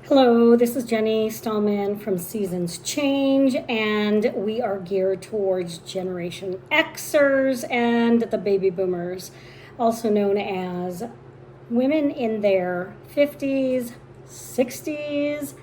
Hello, this is Jenny Stallman from Seasons Change, and we are geared towards Generation Xers and the baby boomers, also known as women in their 50s, 60s,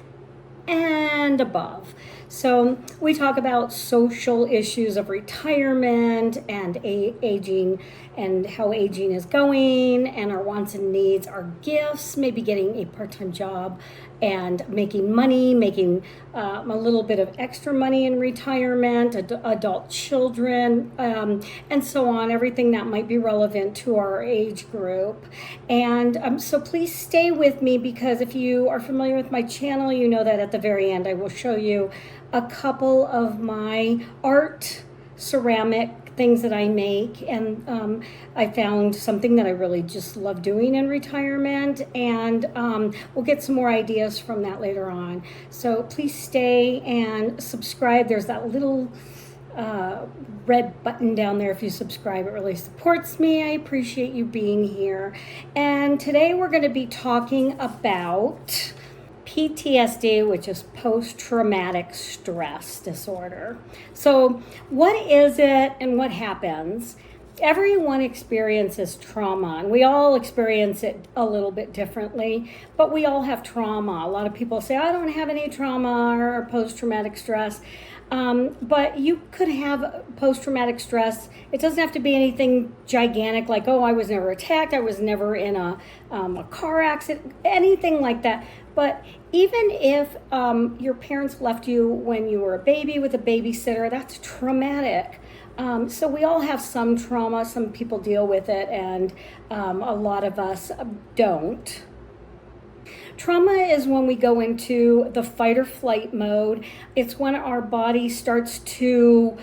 and above. So we talk about social issues of retirement and aging and how aging is going and our wants and needs, our gifts, maybe getting a part-time job and making money, making a little bit of extra money in retirement, adult children, and so on, everything that might be relevant to our age group. And so please stay with me, because if you are familiar with my channel, you know that at the very end I will show you a couple of my art ceramic things that I make, and I found something that I really just love doing in retirement, and we'll get some more ideas from that later on. So please stay and subscribe. There's that little red button down there. If you subscribe, it really supports me. I appreciate you being here. And today we're going to be talking about PTSD, which is post-traumatic stress disorder. So what is it and what happens? Everyone experiences trauma, and we all experience it a little bit differently, but we all have trauma. A lot of people say, I don't have any trauma or post-traumatic stress. But you could have post-traumatic stress. It doesn't have to be anything gigantic like, oh, I was never attacked, I was never in a car accident, anything like that. But even if your parents left you when you were a baby with a babysitter, that's traumatic. So we all have some trauma. Some people deal with it, and a lot of us don't. Trauma is when we go into the fight or flight mode. It's when our body starts to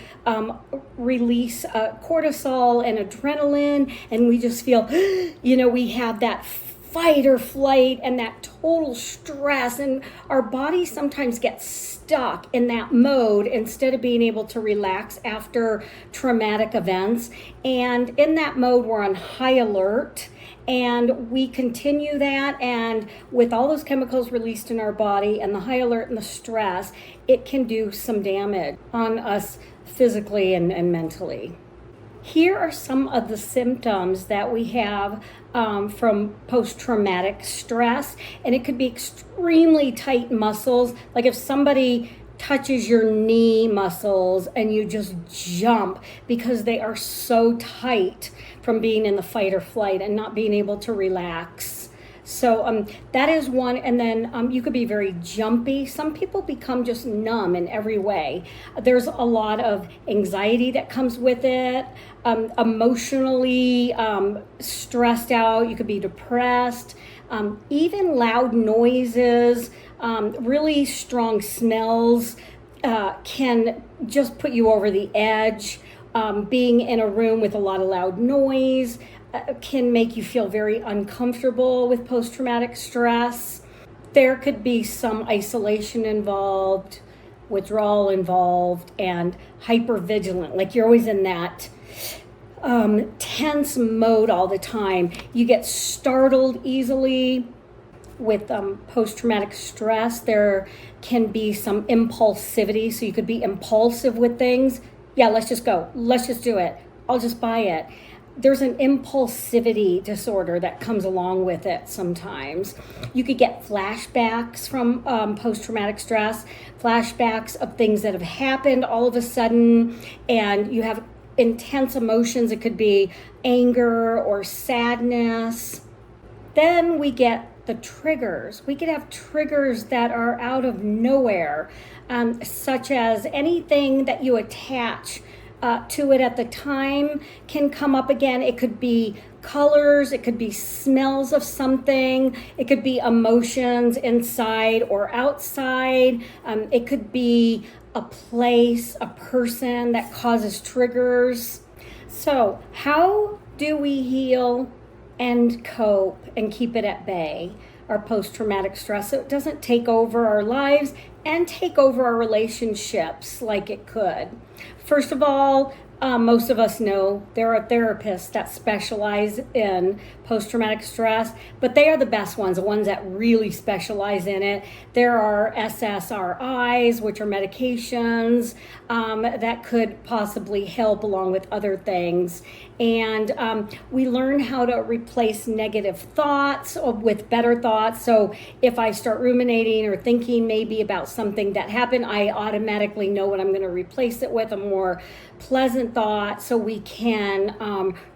release cortisol and adrenaline, and we just feel, we have that fight or flight and that total stress, and our body sometimes gets stuck in that mode instead of being able to relax after traumatic events. And in that mode, we're on high alert, and we continue that, and with all those chemicals released in our body and the high alert and the stress, it can do some damage on us physically and mentally. Here are some of the symptoms that we have from post-traumatic stress, and it could be extremely tight muscles. Like if somebody touches your knee muscles and you just jump because they are so tight from being in the fight or flight and not being able to relax. So that is one. And then you could be very jumpy. Some people become just numb in every way. There's a lot of anxiety that comes with it, emotionally stressed out. You could be depressed, even loud noises, really strong smells can just put you over the edge. Being in a room with a lot of loud noise can make you feel very uncomfortable with post-traumatic stress. There could be some isolation involved, withdrawal involved, and hypervigilant. Like you're always in that tense mode all the time. You get startled easily with post-traumatic stress. There can be some impulsivity, so you could be impulsive with things. Yeah, let's just go. Let's just do it. I'll just buy it. There's an impulsivity disorder that comes along with it sometimes. You could get flashbacks from post-traumatic stress, flashbacks of things that have happened all of a sudden, and you have intense emotions. It could be anger or sadness. Then we get the triggers. We could have triggers that are out of nowhere, such as anything that you attach to it at the time can come up again. It could be colors, it could be smells of something, it could be emotions inside or outside, it could be a place, a person that causes triggers. So how do we heal and cope and keep it at bay, our post-traumatic stress, so it doesn't take over our lives and take over our relationships like it could? First of all, Most of us know there are therapists that specialize in post-traumatic stress, but they are the best ones, the ones that really specialize in it. There are SSRIs, which are medications that could possibly help along with other things. And we learn how to replace negative thoughts with better thoughts. So if I start ruminating or thinking maybe about something that happened, I automatically know what I'm going to replace it with, a more pleasant thought, so we can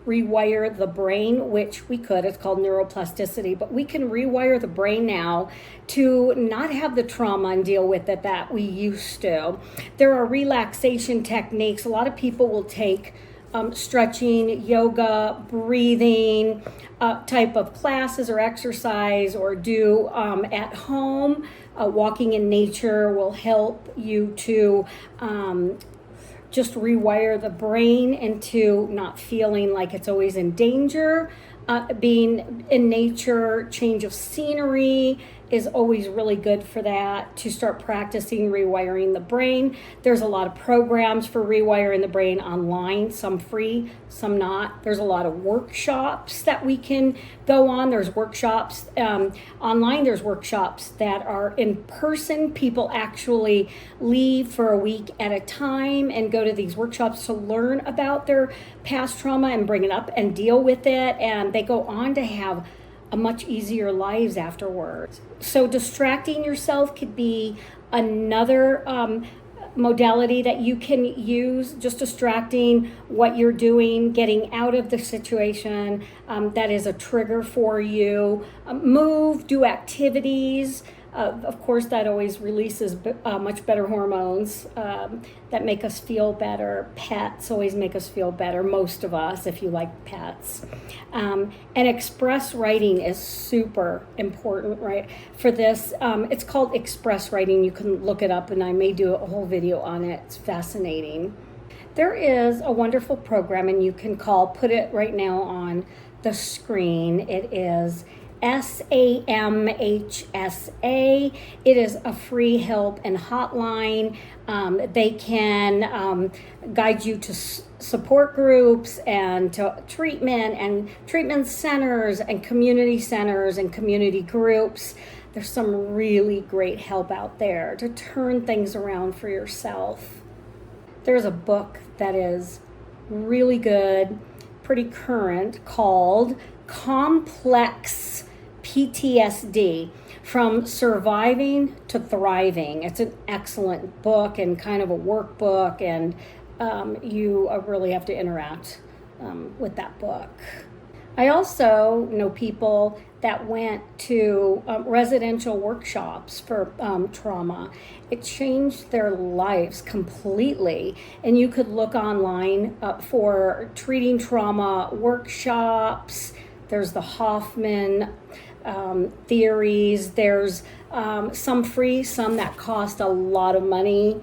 rewire the brain, which we could. It's called neuroplasticity, but we can rewire the brain now to not have the trauma and deal with it that we used to. There are relaxation techniques. A lot of people will take stretching, yoga, breathing type of classes or exercise, or do at home. Walking in nature will help you to just rewire the brain into not feeling like it's always in danger. Being in nature, change of scenery is always really good for that, to start practicing rewiring the brain. There's a lot of programs for rewiring the brain online, some free, some not. There's a lot of workshops that we can go on. There's workshops online. There's workshops that are in person. People actually leave for a week at a time and go to these workshops to learn about their past trauma and bring it up and deal with it. And they go on to have a much easier lives afterwards. So distracting yourself could be another modality that you can use, just distracting what you're doing, getting out of the situation that is a trigger for you. Move, do activities. Of course, that always releases much better hormones that make us feel better. Pets always make us feel better, most of us, if you like pets. And express writing is super important, right? For this, it's called express writing. You can look it up, and I may do a whole video on it. It's fascinating. There is a wonderful program, and you can put it right now on the screen. It is SAMHSA. It is a free help and hotline. They can guide you to support groups and to treatment centers and community groups. There's some really great help out there to turn things around for yourself. There's a book that is really good, pretty current, called Complex PTSD, From Surviving to Thriving. It's an excellent book and kind of a workbook, and you really have to interact with that book. I also know people that went to residential workshops for trauma. It changed their lives completely. And you could look online for treating trauma workshops. There's the Hoffman theories. There's some free, some that cost a lot of money,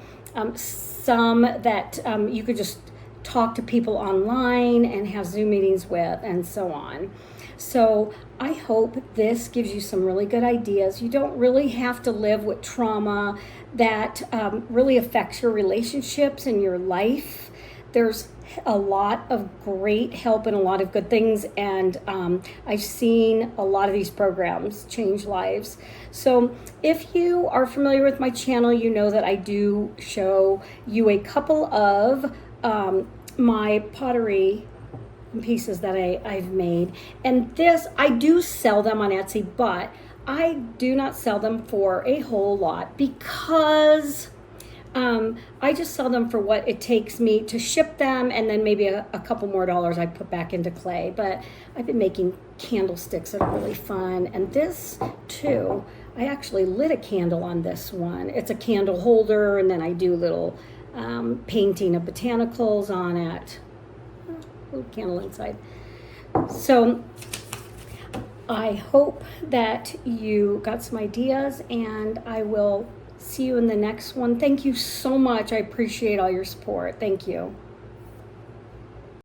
some that you could just talk to people online and have Zoom meetings with, and so on. So I hope this gives you some really good ideas. You don't really have to live with trauma that really affects your relationships and your life. There's a lot of great help and a lot of good things, and I've seen a lot of these programs change lives. So if you are familiar with my channel, you know that I do show you a couple of my pottery pieces that I've made, and this, I do sell them on Etsy, but I do not sell them for a whole lot, because I just sell them for what it takes me to ship them, and then maybe a couple more dollars I put back into clay. But I've been making candlesticks that are really fun, and this too, I actually lit a candle on this one. It's a candle holder, and then I do little painting of botanicals on it. Little candle inside. So I hope that you got some ideas, and I will see you in the next one. Thank you so much. I appreciate all your support. Thank you.